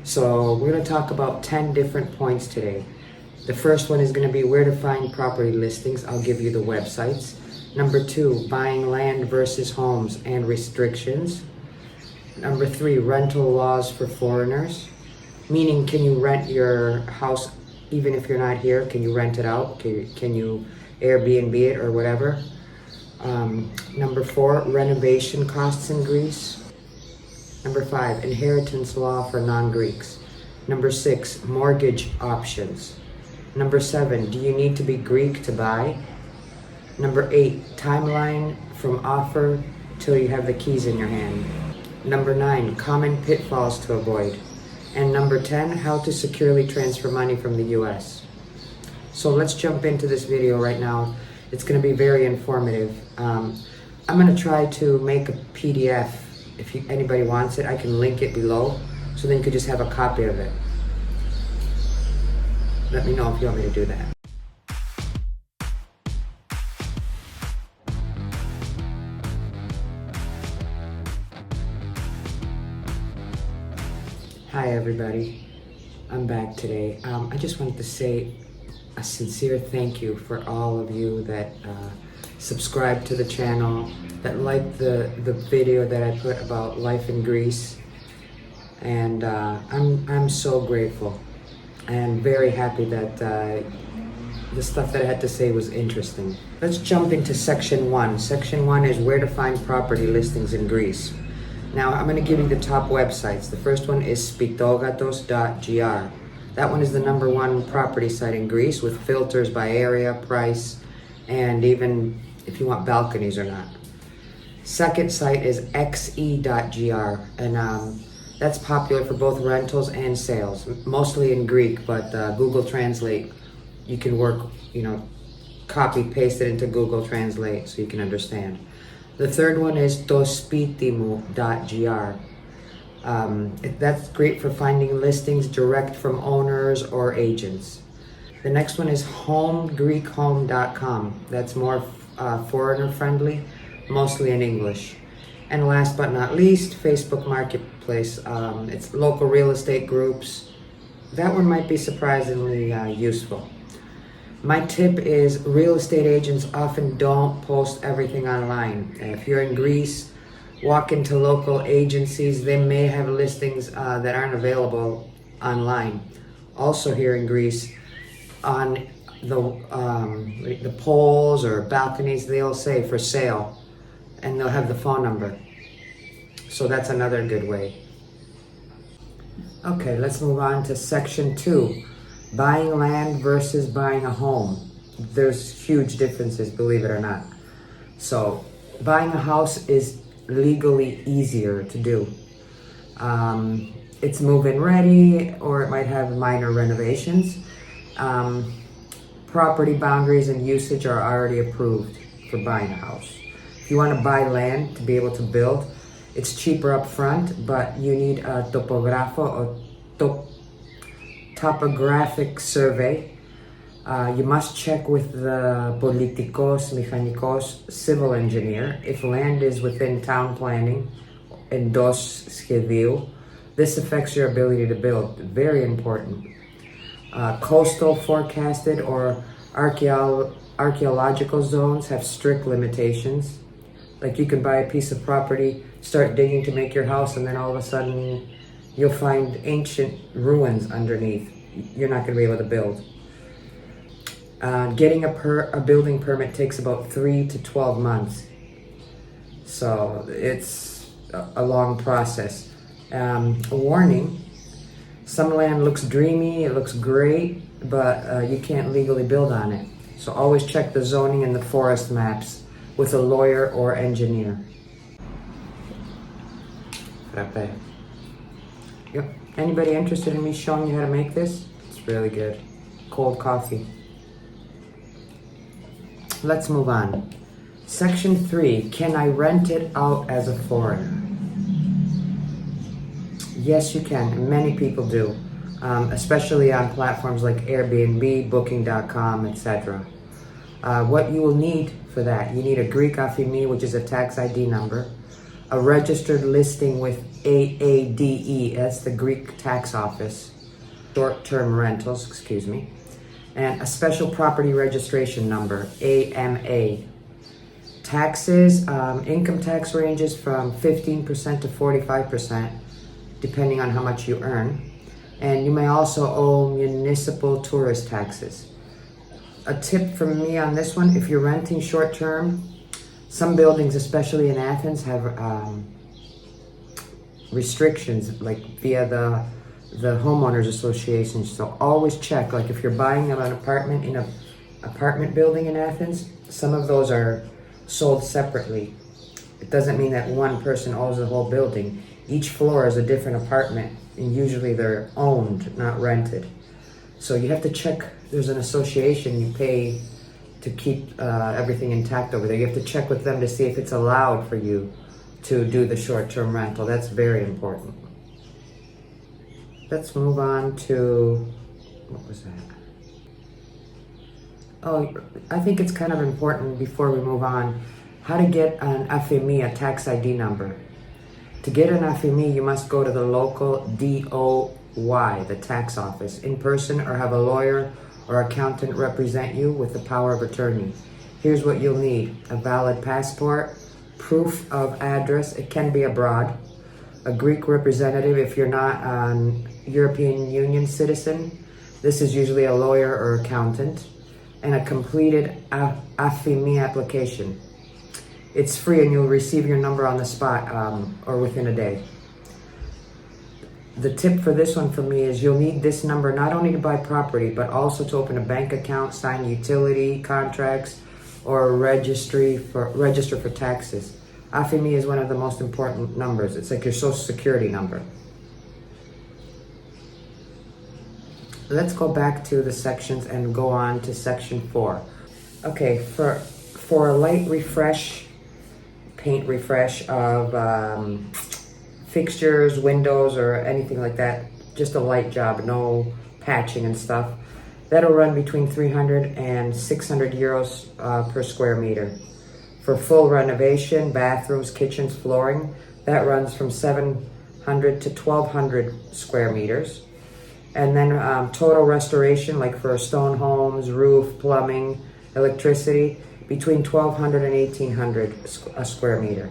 So we're going to talk about 10 different points today. The first one is going to be where to find property listings. I'll give you the websites. Number 2, buying land versus homes and restrictions. Number 3, rental laws for foreigners. Meaning, can you rent your house even if you're not here? Can you rent it out? Can you Airbnb it or whatever? Number 4, renovation costs in Greece. Number 5, inheritance law for non-Greeks. Number 6, mortgage options. Number 7, do you need to be Greek to buy? Number 8, timeline from offer till you have the keys in your hand. Number 9, common pitfalls to avoid. And number 10, how to securely transfer money from the US. So let's jump into this video right now. It's going to be very informative. I'm going to try to make a PDF. If anybody wants it, I can link it below, so then you could just have a copy of it. Let me know if you want me to do that. Hi everybody, I'm back today. I just wanted to say a sincere thank you for all of you that subscribe to the channel, that like the video that I put about life in Greece, and I'm so grateful and very happy that the stuff that I had to say was interesting. Let's jump into section 1. Section 1 is where to find property listings in Greece. Now I'm going to give you the top websites. The first one is spitogatos.gr. That one is the #1 property site in Greece with filters by area, price, and even if you want balconies or not. Second site is xe.gr, and that's popular for both rentals and sales, mostly in Greek, but Google Translate, you can work, copy, paste it into Google Translate so you can understand. The third one is tospitimu.gr. That's great for finding listings direct from owners or agents. The next one is homegreekhome.com. That's more foreigner friendly, mostly in English. And last but not least, Facebook Marketplace. It's local real estate groups. That one might be surprisingly useful. My tip is real estate agents often don't post everything online. If you're in Greece, walk into local agencies. They may have listings that aren't available online. Also here in Greece, on the poles or balconies, they'll say for sale, and they'll have the phone number. So that's another good way. Okay, let's move on to section 2. Buying land versus buying a home. There's huge differences, believe it or not. So, buying a house is legally easier to do. It's move-in ready, or it might have minor renovations. Property boundaries and usage are already approved for buying a house. If you want to buy land to be able to build, it's cheaper up front, but you need a topographic survey. You must check with the politikos, mechanikos, civil engineer. If land is within town planning, εντός σχεδίου, this affects your ability to build. Very important. Coastal, forecasted, or archaeological zones have strict limitations. Like you can buy a piece of property, start digging to make your house, and then all of a sudden you'll find ancient ruins underneath. You're not going to be able to build. Getting a building permit takes about 3 to 12 months. So it's a long process. A warning, some land looks dreamy, it looks great, but you can't legally build on it. So always check the zoning and the forest maps with a lawyer or engineer. Frappe. Yep. Anybody interested in me showing you how to make this? It's really good. Cold coffee. Let's move on. Section 3, can I rent it out as a foreigner? Yes, you can. Many people do, especially on platforms like Airbnb, Booking.com, etc. What you will need for that, you need a Greek afimi, which is a tax ID number, a registered listing with AADE, that's the Greek tax office, short-term rentals, excuse me, and a special property registration number, AMA. Taxes, income tax ranges from 15% to 45%, depending on how much you earn. And you may also owe municipal tourist taxes. A tip from me on this one, if you're renting short-term, some buildings, especially in Athens, have restrictions, like via the homeowners association. So always check, like if you're buying an apartment in an apartment building in Athens, some of those are sold separately. It doesn't mean that one person owns the whole building. Each floor is a different apartment, and usually they're owned, not rented. So you have to check. There's an association you pay to keep everything intact over there. You have to check with them to see if it's allowed for you to do the short-term rental. That's very important. Let's move on to, what was that? Oh, I think it's kind of important before we move on, how to get an AFIMI, a tax ID number. To get an AFIMI, you must go to the local DOY, the tax office, in person, or have a lawyer or accountant represent you with the power of attorney. Here's what you'll need: a valid passport, proof of address, it can be abroad, a Greek representative if you're not an European Union citizen. This is usually a lawyer or accountant, and a completed AFIMI application. It's free and you'll receive your number on the spot or within a day. The tip for this one for me is you'll need this number not only to buy property, but also to open a bank account, sign utility contracts, or register for taxes. AFIMI is one of the most important numbers. It's like your social security number. Let's go back to the sections and go on to section 4. Okay, for a light refresh, paint refresh of fixtures, windows, or anything like that, just a light job, no patching and stuff, that'll run between 300 and 600 euros per square meter. For full renovation, bathrooms, kitchens, flooring, that runs from 700 to 1200 square meters. And then total restoration, like for stone homes, roof, plumbing, electricity, between 1200 and 1800 a square meter.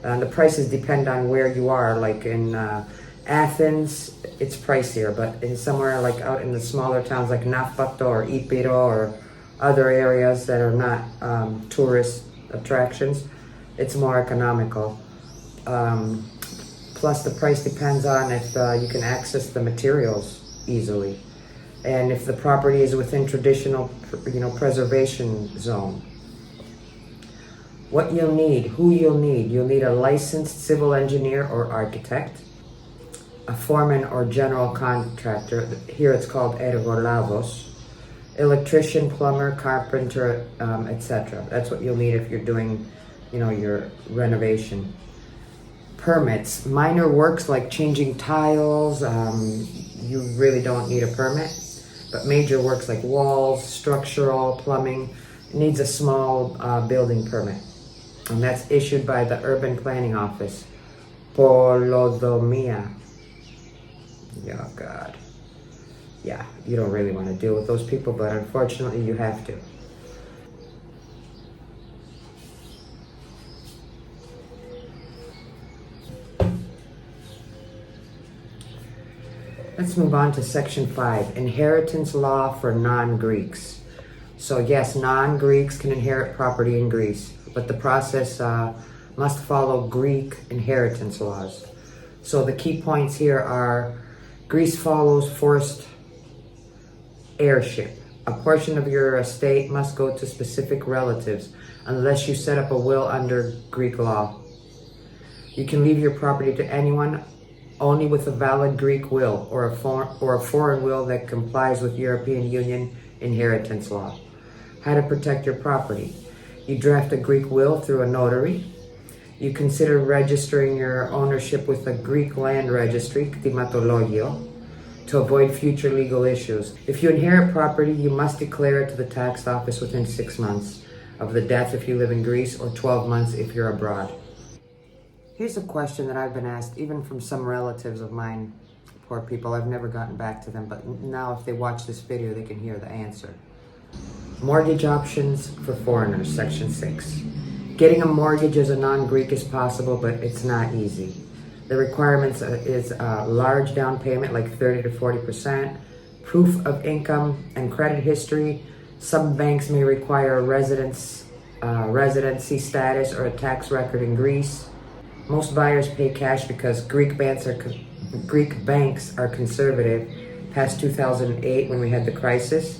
The prices depend on where you are. Like in Athens, it's pricier, but in somewhere like out in the smaller towns like Nafpato or Ipiro or other areas that are not tourist attractions, it's more economical. Plus the price depends on if you can access the materials easily, and if the property is within traditional, preservation zone. What you'll need, who you'll need a licensed civil engineer or architect, a foreman or general contractor, here it's called ergolavos, electrician, plumber, carpenter, etc. That's what you'll need if you're doing, your renovation. Permits, minor works like changing tiles, you really don't need a permit, but major works like walls, structural, plumbing, needs a small building permit, and that's issued by the Urban Planning Office. Polodomia. Oh God. Yeah, you don't really want to deal with those people, but unfortunately you have to. Let's move on to section 5, inheritance law for non-Greeks. So yes, non-Greeks can inherit property in Greece, but the process must follow Greek inheritance laws. So the key points here are: Greece follows forced heirship. A portion of your estate must go to specific relatives unless you set up a will under Greek law. You can leave your property to anyone only with a valid Greek will or a foreign will that complies with European Union inheritance law. How to protect your property. You draft a Greek will through a notary. You consider registering your ownership with a Greek land registry, κτηματολόγιο, to avoid future legal issues. If you inherit property, you must declare it to the tax office within 6 months of the death if you live in Greece, or 12 months if you're abroad. Here's a question that I've been asked, even from some relatives of mine, poor people. I've never gotten back to them, but now if they watch this video, they can hear the answer. Mortgage options for foreigners, Section 6. Getting a mortgage as a non-Greek is possible, but it's not easy. The requirements is a large down payment, like 30 to 40%, proof of income and credit history. Some banks may require a residency status or a tax record in Greece. Most buyers pay cash because Greek banks are conservative past 2008 when we had the crisis.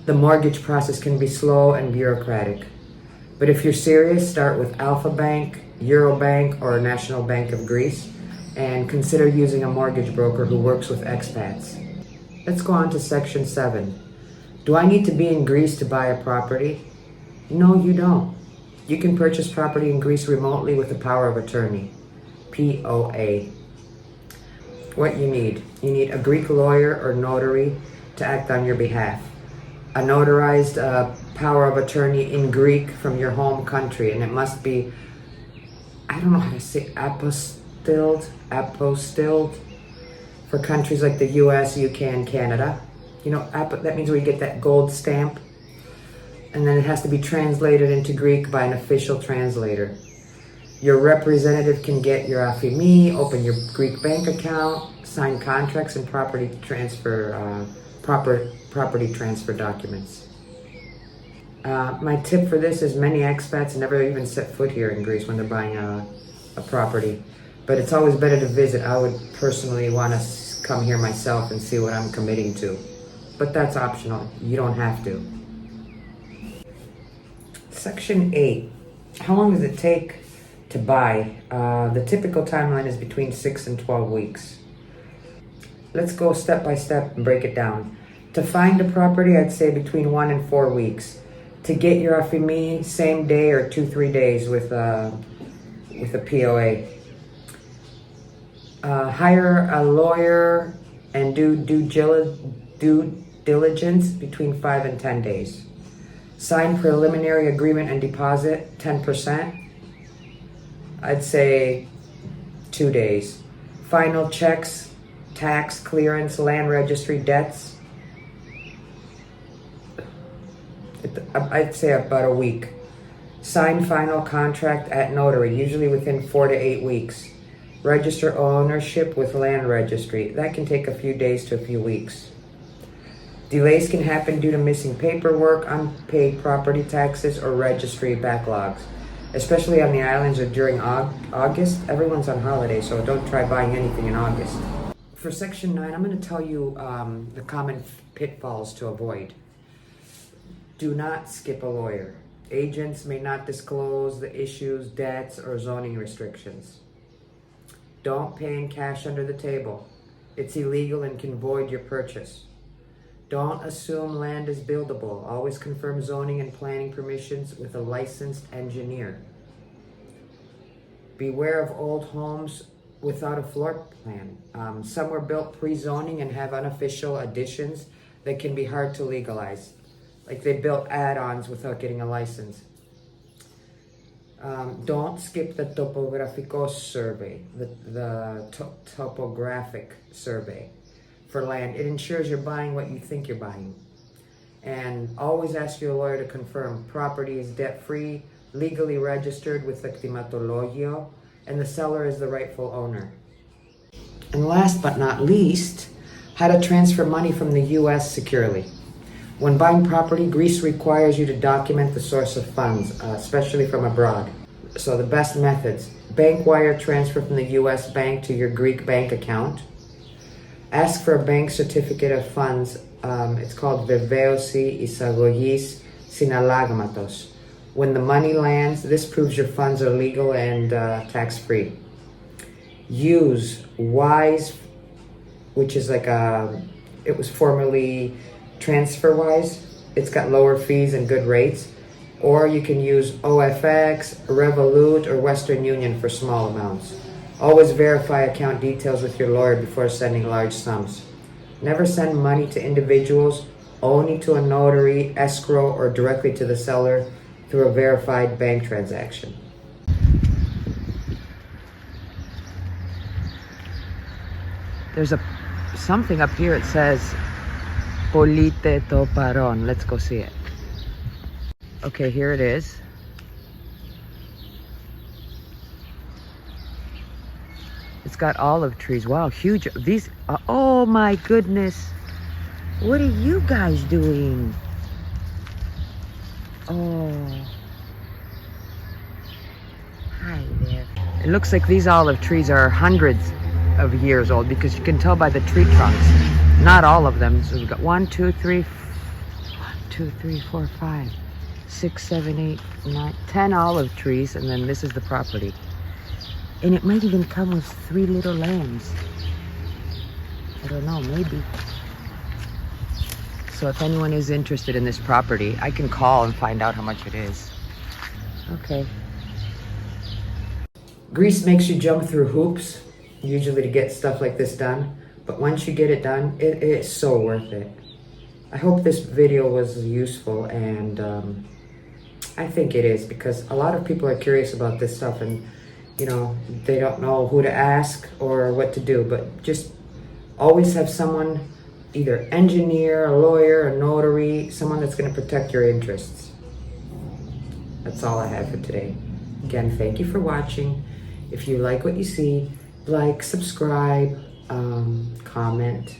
The mortgage process can be slow and bureaucratic. But if you're serious, start with Alpha Bank, Eurobank, or National Bank of Greece, and consider using a mortgage broker who works with expats. Let's go on to Section 7. Do I need to be in Greece to buy a property? No, you don't. You can purchase property in Greece remotely with the power of attorney, POA. What you need a Greek lawyer or notary to act on your behalf. A notarized power of attorney in Greek from your home country, and it must be, I don't know how to say, apostilled for countries like the US, UK, and Canada. You know, that means where you get that gold stamp, and then it has to be translated into Greek by an official translator. Your representative can get your afimi, open your Greek bank account, sign contracts and property transfer documents. My tip for this is many expats never even set foot here in Greece when they're buying a property, but it's always better to visit. I would personally want to come here myself and see what I'm committing to, but that's optional. You don't have to. Section 8. How long does it take to buy? The typical timeline is between 6 and 12 weeks. Let's go step by step and break it down. To find a property, I'd say between 1 and 4 weeks. To get your afimi, same day or 2-3 days with a POA. Hire a lawyer and do due diligence between 5 and 10 days. Sign preliminary agreement and deposit 10%. I'd say 2 days. Final checks, tax clearance, land registry, debts. I'd say about a week. Sign final contract at notary, usually within 4 to 8 weeks. Register ownership with land registry. That can take a few days to a few weeks. Delays can happen due to missing paperwork, unpaid property taxes, or registry backlogs. Especially on the islands or during August. Everyone's on holiday, so don't try buying anything in August. For Section 9, I'm going to tell you the common pitfalls to avoid. Do not skip a lawyer. Agents may not disclose the issues, debts, or zoning restrictions. Don't pay in cash under the table. It's illegal and can void your purchase. Don't assume land is buildable. Always confirm zoning and planning permissions with a licensed engineer. Beware of old homes without a floor plan. Some were built pre-zoning and have unofficial additions that can be hard to legalize. Like they built add-ons without getting a license. Don't skip the topographico survey, the topographic survey for land. It ensures you're buying what you think you're buying. And always ask your lawyer to confirm property is debt-free, legally registered with the κτηματολόγιο, and the seller is the rightful owner. And last but not least, how to transfer money from the US securely. When buying property, Greece requires you to document the source of funds, especially from abroad. So the best methods: bank wire transfer from the US bank to your Greek bank account. Ask for a bank certificate of funds. It's called vevαίωση εισαγωγής συναλλάγματος. When the money lands, this proves your funds are legal and tax-free. Use WISE, which is like it was formerly TransferWise. It's got lower fees and good rates. Or you can use OFX, Revolut, or Western Union for small amounts. Always verify account details with your lawyer before sending large sums. Never send money to individuals, only to a notary, escrow, or directly to the seller through a verified bank transaction. There's something up here. It says Polite to Paron. Let's go see it. Okay, here it is. It's got olive trees. Wow, huge. These, oh my goodness. What are you guys doing? Oh. Hi there. It looks like these olive trees are hundreds of years old because you can tell by the tree trunks. Not all of them. So we've got 1, 2, 3, 4, 5, 6, 7, 8, 9, 10 olive trees, and then this is the property. And it might even come with 3 little lambs. I don't know, maybe. So if anyone is interested in this property, I can call and find out how much it is. Okay. Greece makes you jump through hoops, usually to get stuff like this done. But once you get it done, it is so worth it. I hope this video was useful, and I think it is, because a lot of people are curious about this stuff, and you know, they don't know who to ask or what to do. But just always have someone, either engineer, a lawyer, a notary, someone that's going to protect your interests. That's all I have for today. Again, thank you for watching. If you like what you see, like, subscribe, comment.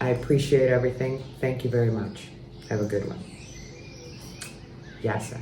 I appreciate everything. Thank you very much. Have a good one. Yes.